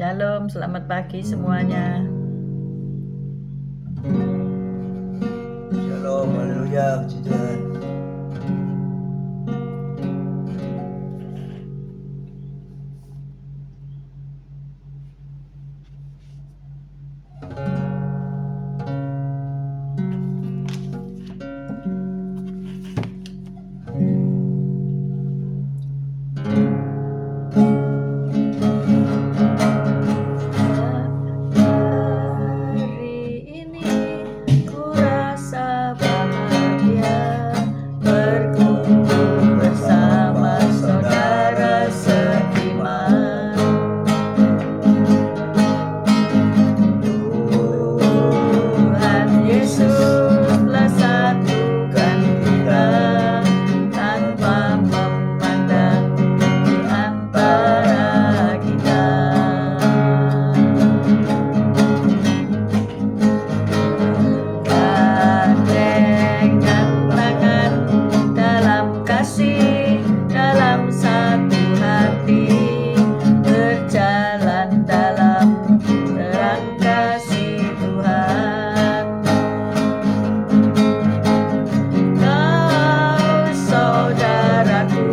Shalom, selamat pagi semuanya. Shalom, haleluya, puji Tuhan. Hari ini ku rasa bahagia berkumpul bersama saudara seiman. Tuhan Yesus telah satukan kita tanpa memandang di antara kita. Gandengan tangan dalam kasih, dalam satu hati, berjalan dalam terang kasih Tuhan. Kau saudaraku,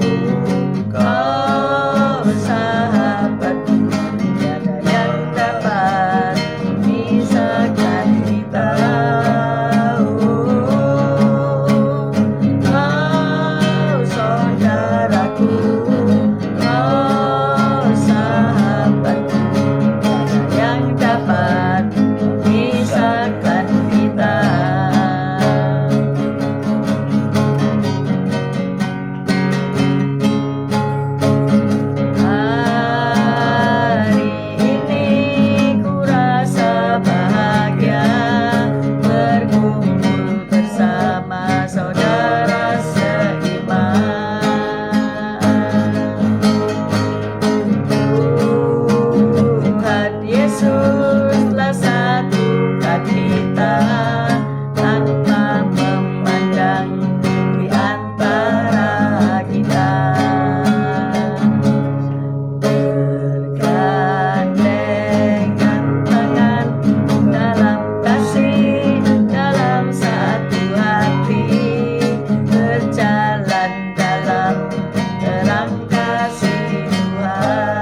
kau sahabatku, tiada yang dapat memisahkan kita. Kau saudaraku, kau sahabatku, tiada yang dapat memisahkan kita. Hari ini ku rasa bahagia berkumpul bersama saudara seiman. Tuhan Yesus telah satukan kita tanpa memandang di antara kita. Bergandengan tangan dalam kasih, dalam satu hati, berjalan dalam terang kasih Tuhan.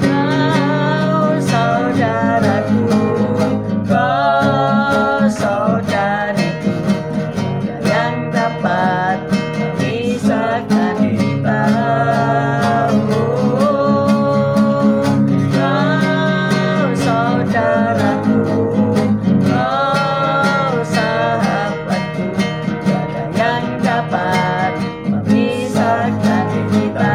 Kau saudaraku, kau saudariku, tiada yang dapat memisahkan kita. Kau saudaraku, kau sahabatku, tiada yang dapat memisahkan kita.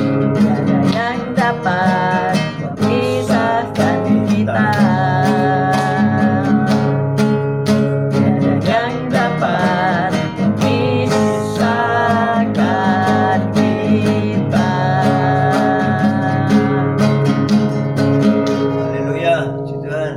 Tiada yang dapat memisahkan kita. Tiada yang dapat memisahkan kita. Haleluya, puji Tuhan.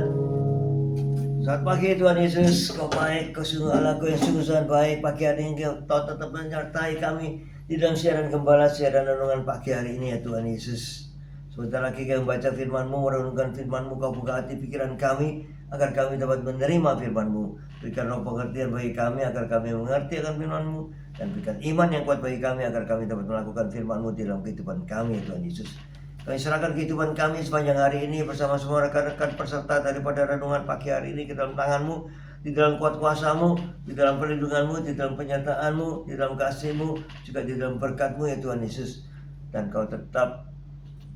Selamat pagi Tuhan Yesus, Kau baik, Kau sungguh Allah, Kau yang sungguh sangat baik. Pagi hari ini Kau tetap menyertai kami di dalam siaran gembala, siaran renungan pagi hari ini ya Tuhan Yesus. Sebentar lagi kami membaca firman-Mu, merenungkan firman-Mu, Kau buka hati pikiran kami agar kami dapat menerima firman-Mu. Berikan roh pengertian bagi kami agar kami mengerti akan firman-Mu, dan berikan iman yang kuat bagi kami agar kami dapat melakukan firman-Mu di dalam kehidupan kami ya Tuhan Yesus. Kami serahkan kehidupan kami sepanjang hari ini bersama semua rekan-rekan peserta daripada renungan pagi hari ini ke dalam tangan-Mu, di dalam kuat kuasa-Mu, di dalam perlindungan-Mu, di dalam penyertaan-Mu, di dalam kasih-Mu, juga di dalam berkat-Mu ya Tuhan Yesus. Dan Kau tetap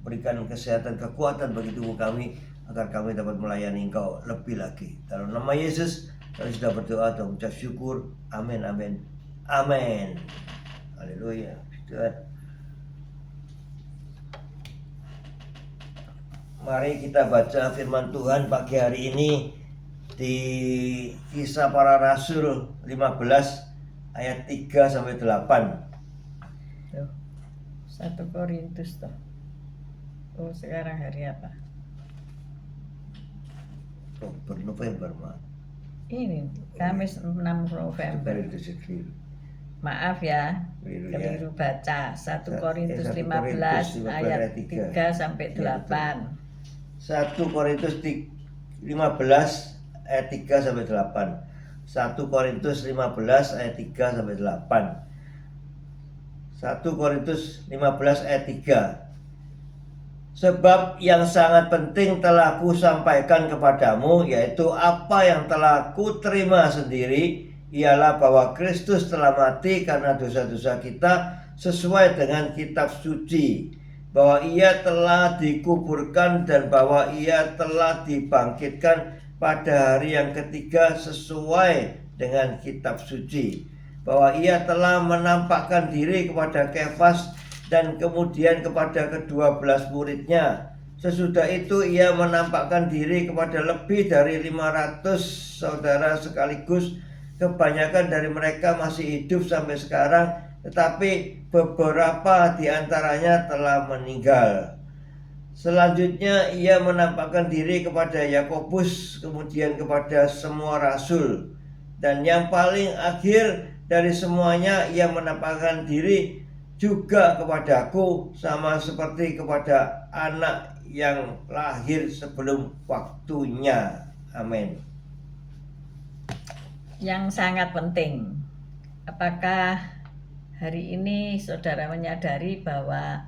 berikan kesehatan, kekuatan bagi tubuh kami agar kami dapat melayani Engkau lebih lagi. Dalam nama Yesus kami sudah berdoa dan mengucap syukur. Amin, amin, amin. Haleluya, Tuhan. Mari kita baca firman Tuhan pagi hari ini di Kisah Para Rasul 15 ayat 3 sampai 8. Tuh, 1 Korintus toh. Oh, sekarang hari apa? November, Mak. Ini Kamis 6 November. Itu segini. Maaf ya, Keliru ya. keliru baca. 1 1 Korintus 15 Korintus 15 ayat ayat 3. 3 sampai Iya, 8. 1 Korintus 15 ayat 3 sampai 8. 1 Korintus 15 ayat 3 sampai 8. 1 Korintus 15 ayat 3. Sebab yang sangat penting telah kusampaikan kepadamu, yaitu apa yang telah kuterima sendiri, ialah bahwa Kristus telah mati karena dosa-dosa kita sesuai dengan kitab suci, bahwa ia telah dikuburkan dan bahwa ia telah dibangkitkan pada hari yang ketiga sesuai dengan kitab suci, bahwa ia telah menampakkan diri kepada Kefas dan kemudian kepada ke-12 muridnya. Sesudah itu ia menampakkan diri kepada lebih dari 500 saudara sekaligus. Kebanyakan dari mereka masih hidup sampai sekarang, tetapi beberapa di antaranya telah meninggal. Selanjutnya ia menampakkan diri kepada Yakobus, kemudian kepada semua rasul. Dan yang paling akhir dari semuanya, ia menampakkan diri juga kepadaku, sama seperti kepada anak yang lahir sebelum waktunya. Amin. Yang sangat penting, apakah hari ini saudara menyadari bahwa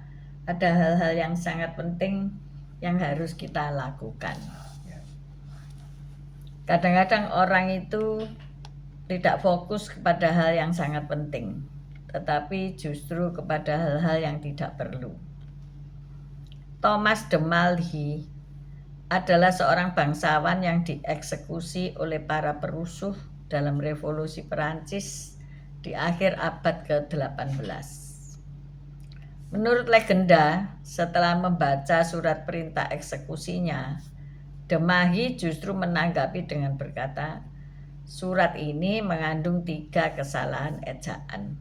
ada hal-hal yang sangat penting yang harus kita lakukan? Kadang-kadang orang itu tidak fokus kepada hal yang sangat penting, tetapi justru kepada hal-hal yang tidak perlu. Thomas de Malhi adalah seorang bangsawan yang dieksekusi oleh para perusuh dalam revolusi Perancis di akhir abad ke-18. Menurut legenda, setelah membaca surat perintah eksekusinya, de Malhi justru menanggapi dengan berkata, surat ini mengandung 3 kesalahan ejaan.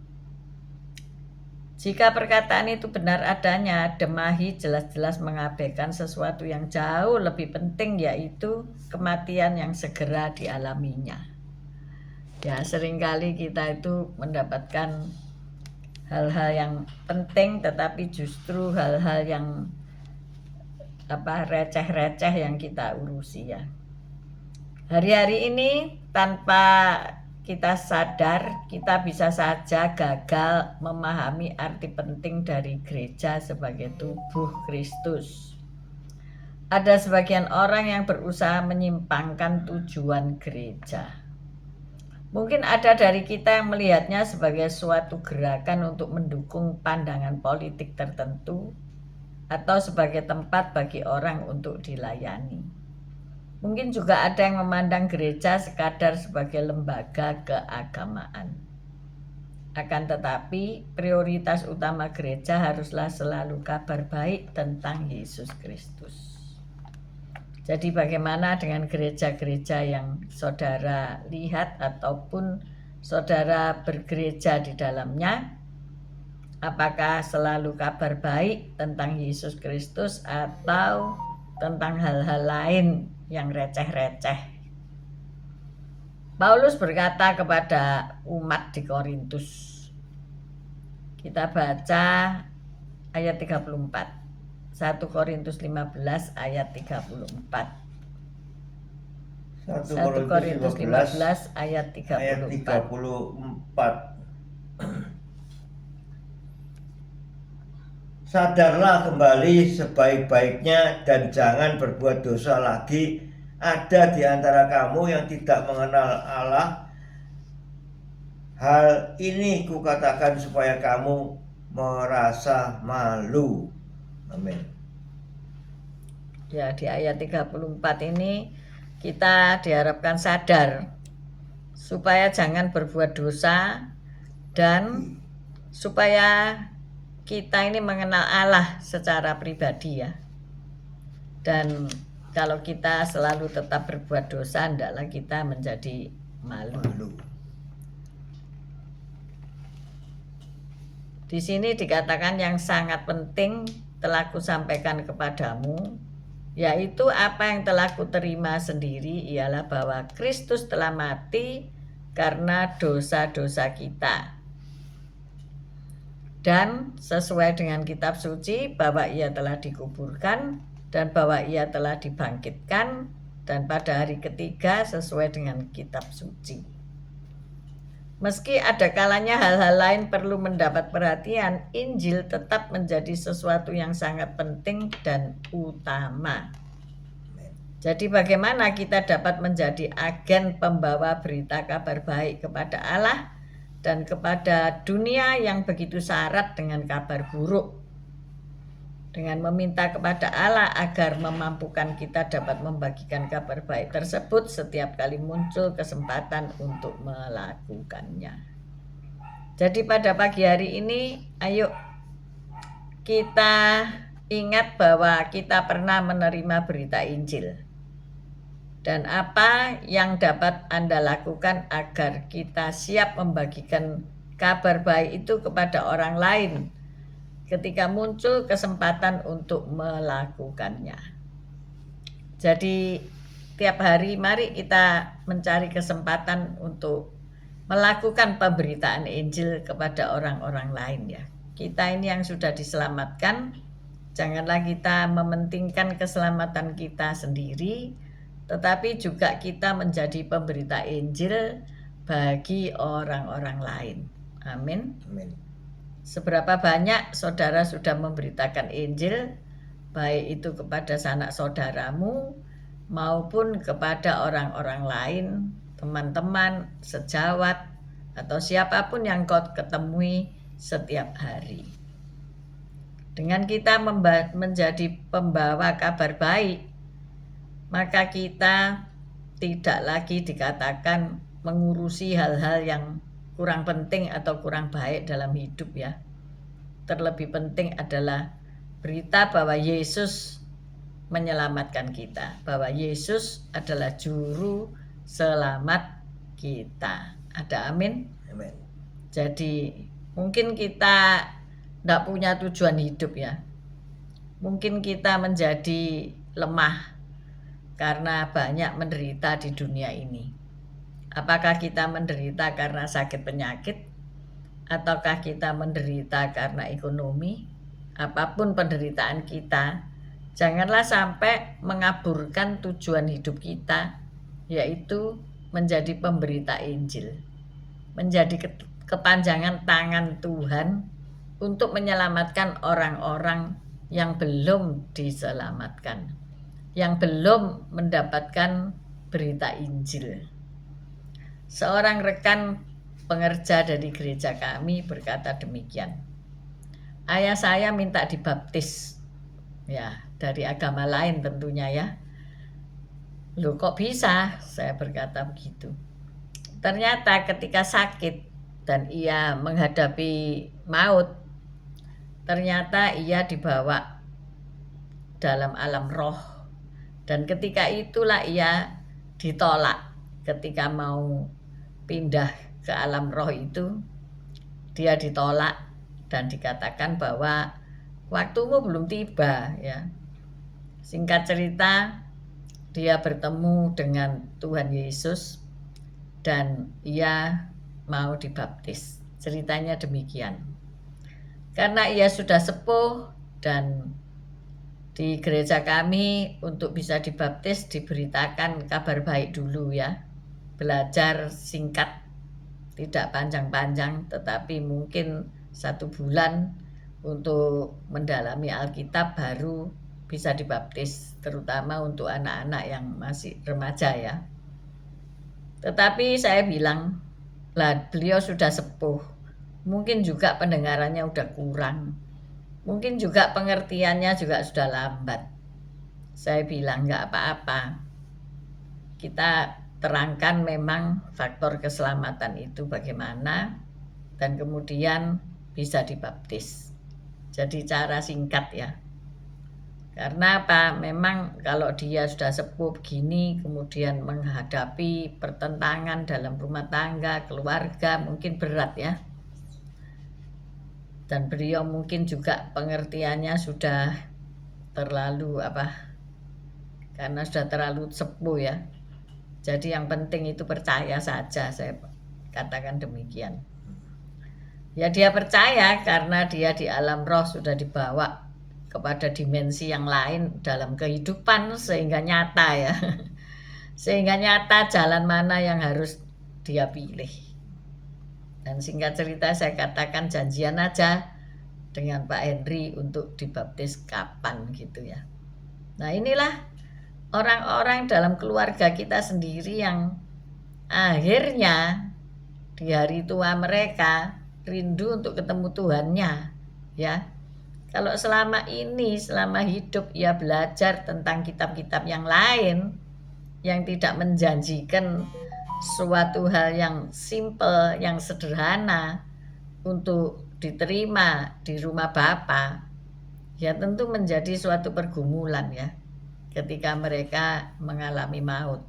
Jika perkataan itu benar adanya, de Malhi jelas-jelas mengabaikan sesuatu yang jauh lebih penting, yaitu kematian yang segera dialaminya. Ya, seringkali kita itu mendapatkan hal-hal yang penting, tetapi justru hal-hal yang receh-receh yang kita urusi ya. Hari-hari ini tanpa kita sadar, kita bisa saja gagal memahami arti penting dari gereja sebagai tubuh Kristus. Ada sebagian orang yang berusaha menyimpangkan tujuan gereja. Mungkin ada dari kita yang melihatnya sebagai suatu gerakan untuk mendukung pandangan politik tertentu atau sebagai tempat bagi orang untuk dilayani. Mungkin juga ada yang memandang gereja sekadar sebagai lembaga keagamaan. Akan tetapi, prioritas utama gereja haruslah selalu kabar baik tentang Yesus Kristus. Jadi bagaimana dengan gereja-gereja yang saudara lihat ataupun saudara bergereja di dalamnya? Apakah selalu kabar baik tentang Yesus Kristus atau tentang hal-hal lain yang receh-receh? Paulus berkata kepada umat di Korintus. Kita baca ayat 34. 1 Korintus 15 ayat 34. 1 Korintus 15 ayat 34. Sadarlah kembali sebaik-baiknya dan jangan berbuat dosa lagi. Ada di antara kamu yang tidak mengenal Allah. Hal ini kukatakan supaya kamu merasa malu. Amin. Ya, di ayat 34 ini kita diharapkan sadar supaya jangan berbuat dosa dan supaya kita ini mengenal Allah secara pribadi ya. Dan kalau kita selalu tetap berbuat dosa, hendaklah kita menjadi malu. Di sini dikatakan yang sangat penting telah kusampaikan kepadamu, yaitu apa yang telah kuterima sendiri, ialah bahwa Kristus telah mati karena dosa-dosa kita Dan sesuai dengan kitab suci bahwa ia telah dikuburkan dan bahwa ia telah dibangkitkan dan pada hari ketiga sesuai dengan kitab suci. Meski ada kalanya hal-hal lain perlu mendapat perhatian, Injil tetap menjadi sesuatu yang sangat penting dan utama. Jadi bagaimana kita dapat menjadi agen pembawa berita kabar baik kepada Allah dan kepada dunia yang begitu syarat dengan kabar buruk, dengan meminta kepada Allah agar memampukan kita dapat membagikan kabar baik tersebut setiap kali muncul kesempatan untuk melakukannya. Jadi pada pagi hari ini, ayo kita ingat bahwa kita pernah menerima berita Injil. Dan apa yang dapat Anda lakukan agar kita siap membagikan kabar baik itu kepada orang lain ketika muncul kesempatan untuk melakukannya. Jadi tiap hari mari kita mencari kesempatan untuk melakukan pemberitaan Injil kepada orang-orang lain ya. Kita ini yang sudah diselamatkan, janganlah kita mementingkan keselamatan kita sendiri, tetapi juga kita menjadi pemberita Injil bagi orang-orang lain. Amin. Amin. Seberapa banyak saudara sudah memberitakan Injil, baik itu kepada sanak saudaramu maupun kepada orang-orang lain, teman-teman, sejawat, atau siapapun yang kau ketemui setiap hari. Dengan kita menjadi pembawa kabar baik, maka kita tidak lagi dikatakan mengurusi hal-hal yang kurang penting atau kurang baik dalam hidup ya. Terlebih penting adalah berita bahwa Yesus menyelamatkan kita, bahwa Yesus adalah juru selamat kita. Ada amin? Amin. Jadi mungkin kita tidak punya tujuan hidup ya. Mungkin kita menjadi lemah karena banyak menderita di dunia ini. Apakah kita menderita karena sakit penyakit? Ataukah kita menderita karena ekonomi? Apapun penderitaan kita, janganlah sampai mengaburkan tujuan hidup kita, yaitu menjadi pemberita Injil. Menjadi kepanjangan tangan Tuhan untuk menyelamatkan orang-orang yang belum diselamatkan, yang belum mendapatkan berita Injil. Seorang rekan pengerja dari gereja kami berkata demikian. Ayah saya minta dibaptis. Ya, dari agama lain tentunya ya. Loh kok bisa? Saya berkata begitu. Ternyata ketika sakit dan ia menghadapi maut, ternyata ia dibawa dalam alam roh. Dan ketika itulah ia ditolak. Ketika mau pindah ke alam roh itu, dia ditolak dan dikatakan bahwa waktumu belum tiba ya. Singkat cerita, dia bertemu dengan Tuhan Yesus dan ia mau dibaptis. Ceritanya demikian. Karena ia sudah sepuh dan di gereja kami untuk bisa dibaptis diberitakan kabar baik dulu ya. Belajar singkat, tidak panjang-panjang, tetapi mungkin 1 bulan untuk mendalami Alkitab baru bisa dibaptis, terutama untuk anak-anak yang masih remaja ya. Tetapi saya bilang, lah beliau sudah sepuh, mungkin juga pendengarannya udah kurang, mungkin juga pengertiannya juga sudah lambat. Saya bilang nggak apa-apa, kita terangkan memang faktor keselamatan itu bagaimana dan kemudian bisa dibaptis. Jadi cara singkat ya. Karena apa? Memang kalau dia sudah sepuh begini kemudian menghadapi pertentangan dalam rumah tangga, keluarga mungkin berat ya. Dan beliau mungkin juga pengertiannya sudah terlalu karena sudah terlalu sepuh ya. Jadi yang penting itu percaya saja, saya katakan demikian. Ya dia percaya karena dia di alam roh sudah dibawa kepada dimensi yang lain dalam kehidupan sehingga nyata ya. Sehingga nyata jalan mana yang harus dia pilih. Dan singkat cerita saya katakan janjian aja dengan Pak Henry untuk dibaptis kapan gitu ya. Nah inilah orang-orang dalam keluarga kita sendiri yang akhirnya di hari tua mereka rindu untuk ketemu Tuhannya ya. Kalau selama ini, selama hidup ia belajar tentang kitab-kitab yang lain yang tidak menjanjikan suatu hal yang simple, yang sederhana untuk diterima di rumah Bapa, ya tentu menjadi suatu pergumulan ya ketika mereka mengalami maut,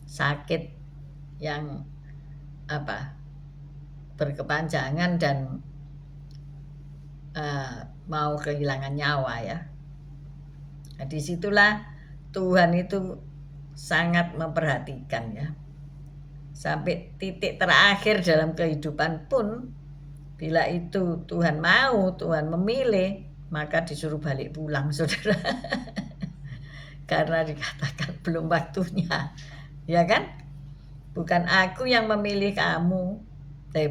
sakit yang berkepanjangan dan mau kehilangan nyawa ya. Nah, disitulah Tuhan itu sangat memperhatikan ya. Sampai titik terakhir dalam kehidupan pun, bila itu Tuhan mau, Tuhan memilih, maka disuruh balik pulang saudara. Karena dikatakan belum waktunya, ya kan? Bukan aku yang memilih kamu,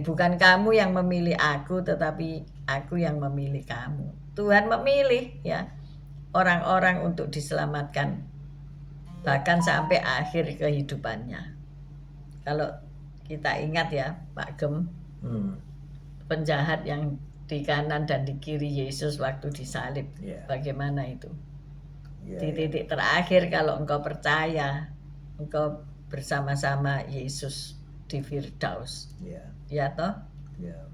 bukan kamu yang memilih aku, tetapi aku yang memilih kamu. Tuhan memilih ya orang-orang untuk diselamatkan, bahkan sampai akhir kehidupannya. Kalau kita ingat ya Pak Gem, penjahat yang di kanan dan di kiri Yesus waktu disalib, bagaimana itu? Di titik terakhir kalau engkau percaya, engkau bersama-sama Yesus di Firdaus. Ya toh? Ya.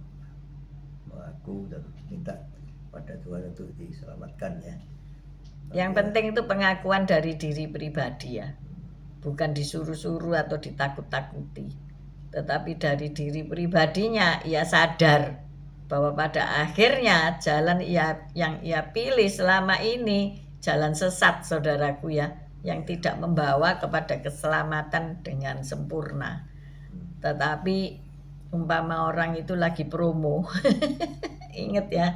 Mengaku dan minta pada Tuhan untuk diselamatkan ya. Yang penting itu pengakuan dari diri pribadi ya. Bukan disuruh-suruh atau ditakut-takuti. Tetapi dari diri pribadinya ia sadar bahwa pada akhirnya jalan yang ia pilih selama ini jalan sesat saudaraku ya, yang tidak membawa kepada keselamatan dengan sempurna. Tetapi umpama orang itu lagi promo, ingat ya,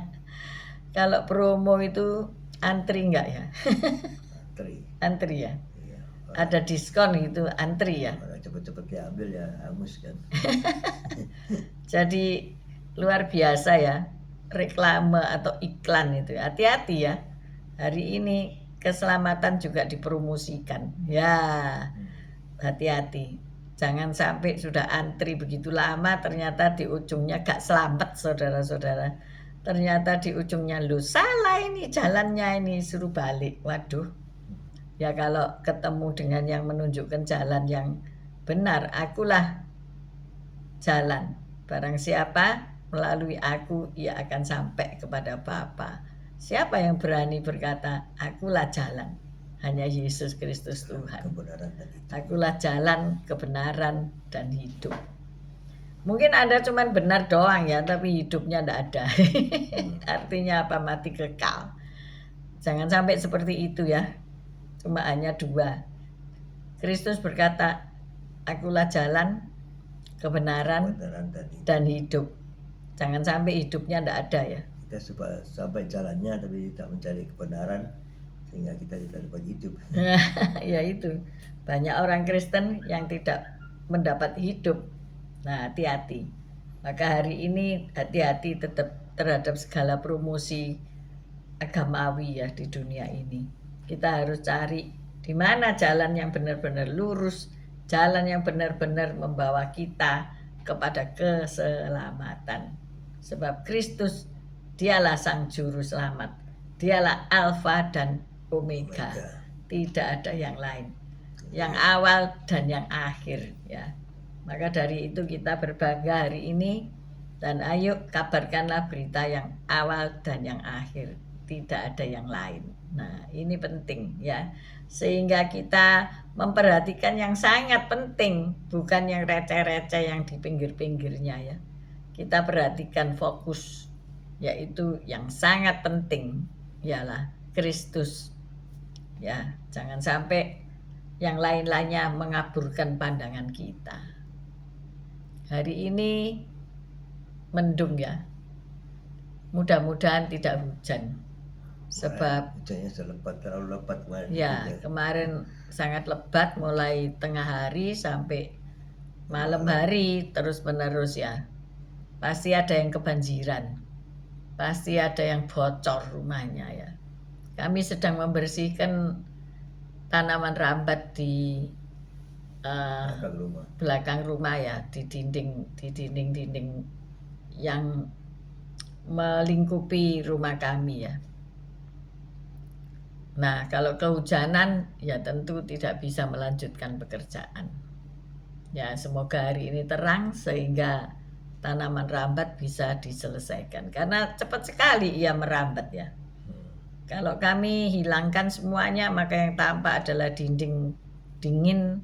kalau promo itu antri enggak ya? Antri ya. Ada diskon itu antri ya. Cepet-cepet diambil ya, hangus kan. Jadi luar biasa ya reklame atau iklan itu. Hati-hati ya. Hari ini keselamatan juga dipromosikan. Ya, hati-hati. Jangan sampai sudah antri begitu lama ternyata di ujungnya gak selamat saudara-saudara. Ternyata di ujungnya lu salah ini jalannya ini, suruh balik. Waduh. Ya kalau ketemu dengan yang menunjukkan jalan yang benar, akulah jalan. Barang siapa melalui aku, ia akan sampai kepada Bapa. Siapa yang berani berkata, akulah jalan? Hanya Yesus Kristus Tuhan. Akulah jalan, kebenaran, dan hidup. Mungkin Anda cuma benar doang ya, tapi hidupnya tidak ada. Artinya apa? Mati kekal. Jangan sampai seperti itu ya. Cuma hanya dua. Kristus berkata, akulah jalan, kebenaran, dan hidup. Jangan sampai hidupnya tidak ada ya. Kita sampai jalannya tapi tidak mencari kebenaran sehingga kita tidak dapat hidup. Ya itu. Banyak orang Kristen yang tidak mendapat hidup. Nah hati-hati. Maka hari ini hati-hati tetap terhadap segala promosi agamawi ya di dunia ini. Kita harus cari di mana jalan yang benar-benar lurus, jalan yang benar-benar membawa kita kepada keselamatan. Sebab Kristus dialah sang juru selamat. Dialah Alfa dan Omega. Tidak ada yang lain. Yang awal dan yang akhir ya. Maka dari itu kita berbangga hari ini dan ayo kabarkanlah berita yang awal dan yang akhir. Tidak ada yang lain. Nah ini penting ya. Sehingga kita memperhatikan yang sangat penting. Bukan yang receh-receh yang di pinggir-pinggirnya ya. Kita perhatikan fokus. Yaitu yang sangat penting. Ialah Kristus. Ya, jangan sampai yang lain-lainnya mengaburkan pandangan kita. Hari ini mendung ya. mudah-mudahan tidak hujan. Sebab hujannya terlalu lebat kemarin. ya kemarin sangat lebat mulai tengah hari sampai malam hari terus menerus ya. Pasti ada yang kebanjiran. Pasti ada yang bocor rumahnya ya. Kami sedang membersihkan tanaman rambat di belakang rumah ya, di dinding-dinding yang melingkupi rumah kami ya. Nah, kalau kehujanan ya tentu tidak bisa melanjutkan pekerjaan. Ya, semoga hari ini terang sehingga tanaman rambat bisa diselesaikan. Karena cepat sekali ia merambat ya. Kalau kami hilangkan semuanya, maka yang tampak adalah dinding dingin.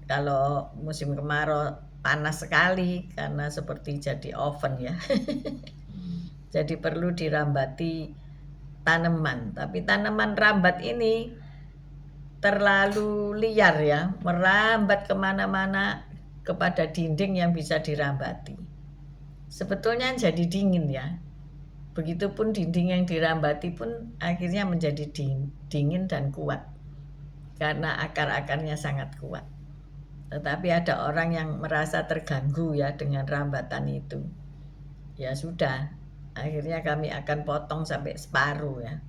Kalau musim kemarau panas sekali karena seperti jadi oven ya. Jadi perlu dirambati tanaman, tapi tanaman rambat ini terlalu liar ya, merambat kemana-mana kepada dinding yang bisa dirambati. Sebetulnya jadi dingin ya, begitupun dinding yang dirambati pun akhirnya menjadi dingin dan kuat, karena akar-akarnya sangat kuat. Tetapi ada orang yang merasa terganggu ya dengan rambatan itu. Ya sudah, akhirnya kami akan potong sampai separuh ya,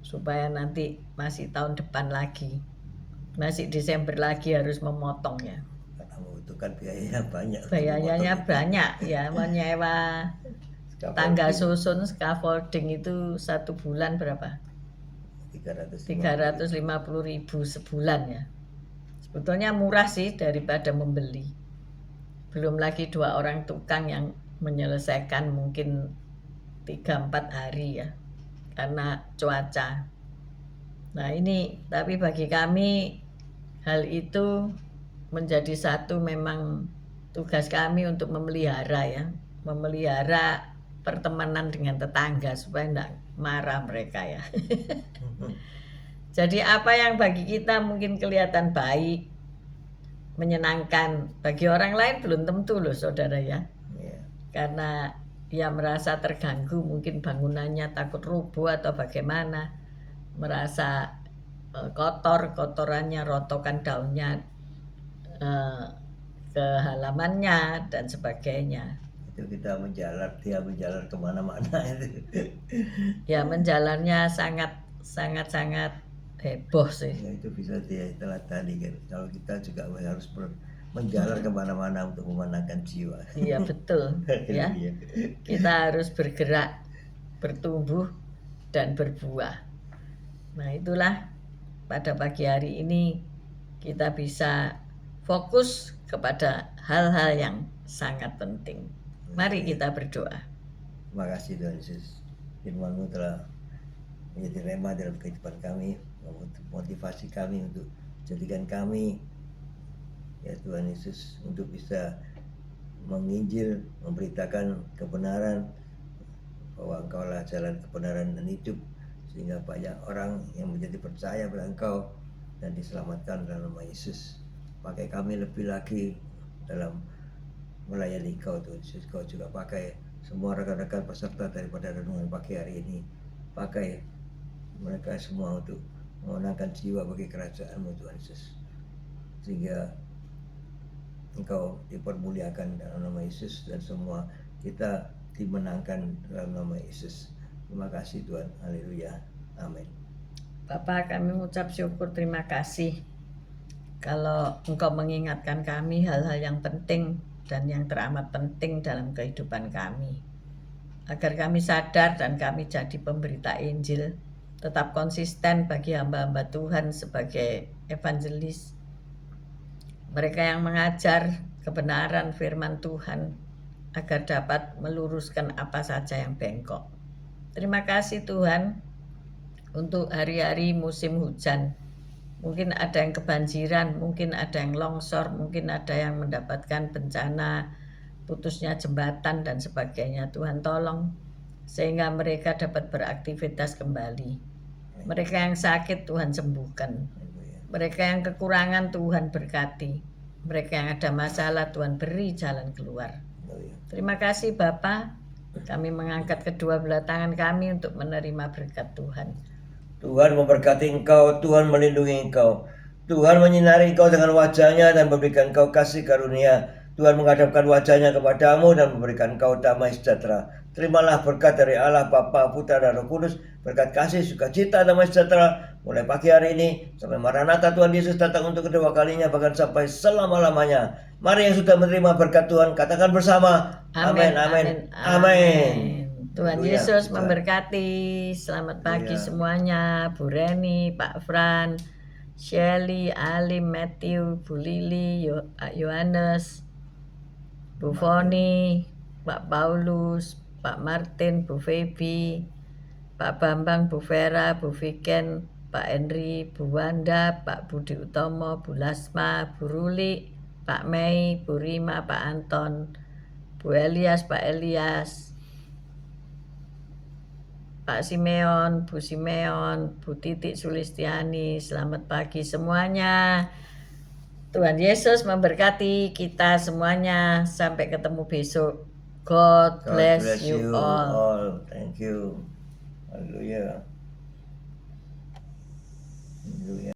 supaya nanti masih tahun depan lagi, masih Desember lagi harus memotong ya. Karena membutuhkan biayanya banyak. Biayanya banyak ya, menyewa tangga susun scaffolding itu 1 bulan berapa? 350.000 sebulan ya. Sebetulnya murah sih daripada membeli. Belum lagi 2 orang tukang yang menyelesaikan mungkin 3-4 hari ya, karena cuaca. Nah ini, tapi bagi kami hal itu menjadi satu memang tugas kami untuk memelihara ya, memelihara pertemanan dengan tetangga supaya tidak marah mereka ya. Jadi apa yang bagi kita mungkin kelihatan baik, menyenangkan, bagi orang lain belum tentu loh saudara ya. Karena ia merasa terganggu, mungkin bangunannya takut rubuh atau bagaimana, merasa kotorannya, rotokan daunnya ke halamannya dan sebagainya. Itu kita dia menjalar kemana-mana itu. Ya menjalannya sangat heboh sih. Ya, itu bisa dia telatani kan. Kalau kita juga harus menjalar kemana-mana untuk memenangkan jiwa. Iya betul ya. Kita harus bergerak, bertumbuh dan berbuah. Nah itulah pada pagi hari ini kita bisa fokus kepada hal-hal yang sangat penting. Mari kita berdoa. Terima kasih Tuhan Yesus. Firman-Mu telah menjadi rema dalam kehidupan kami, motivasi kami untuk jadikan kami ya Tuhan Yesus untuk bisa menginjil, memberitakan kebenaran bahwa Engkaulah jalan kebenaran dan hidup, sehingga banyak orang yang menjadi percaya pada Engkau dan diselamatkan dalam nama Yesus. Pakai kami lebih lagi dalam melayani Engkau Tuhan Yesus. Kau juga pakai semua rekan-rekan peserta daripada renungan pagi hari ini, pakai mereka semua untuk memenangkan jiwa bagi kerajaan-Mu Tuhan Yesus, sehingga Engkau dipermuliakan dalam nama Yesus dan semua kita dimenangkan dalam nama Yesus. Terima kasih Tuhan. Haleluya. Amin. Bapak, kami mengucap syukur, terima kasih kalau Engkau mengingatkan kami hal-hal yang penting dan yang teramat penting dalam kehidupan kami, agar kami sadar dan kami jadi pemberita Injil, tetap konsisten bagi hamba-hamba Tuhan sebagai evangelis, mereka yang mengajar kebenaran firman Tuhan agar dapat meluruskan apa saja yang bengkok. Terima kasih Tuhan untuk hari-hari musim hujan. Mungkin ada yang kebanjiran, mungkin ada yang longsor, mungkin ada yang mendapatkan bencana putusnya jembatan dan sebagainya. Tuhan tolong sehingga mereka dapat beraktivitas kembali. Mereka yang sakit Tuhan sembuhkan. Mereka yang kekurangan Tuhan berkati. Mereka yang ada masalah Tuhan beri jalan keluar. Terima kasih Bapa Kami mengangkat kedua belah tangan kami untuk menerima berkat Tuhan. Tuhan memberkati engkau, Tuhan melindungi engkau. Tuhan menyinari engkau dengan wajahnya dan memberikan engkau kasih karunia. Tuhan menghadapkan wajahnya kepadamu dan memberikan engkau damai sejahtera. Terimalah berkat dari Allah Bapa, Putra dan Roh Kudus, berkat kasih, sukacita, damai sejahtera mulai pagi hari ini sampai Maranatha Tuhan Yesus datang untuk kedua kalinya, bahkan sampai selama-lamanya. Mari yang sudah menerima berkat Tuhan katakan bersama, amin, amin, amin. Tuhan Haleluya. Yesus memberkati. Selamat pagi Haleluya. semuanya. Bu Reni, Pak Fran, Shelly, Ali, Matthew, Bu Lili, Pak Yohanes, Bu Foni, Pak Paulus, Pak Martin, Bu Feby, Pak Bambang, Bu Vera, Bu Viken, Pak Henry, Bu Wanda, Pak Budi Utomo, Bu Lasma, Bu Ruli, Pak Mei, Bu Rima, Pak Anton, Bu Elias, Pak Elias, Pak Simeon, Bu Simeon, Bu Titik Sulistiani, selamat pagi semuanya. Tuhan Yesus memberkati kita semuanya. Sampai ketemu besok. God bless you all. Thank you. Haleluya. Haleluya.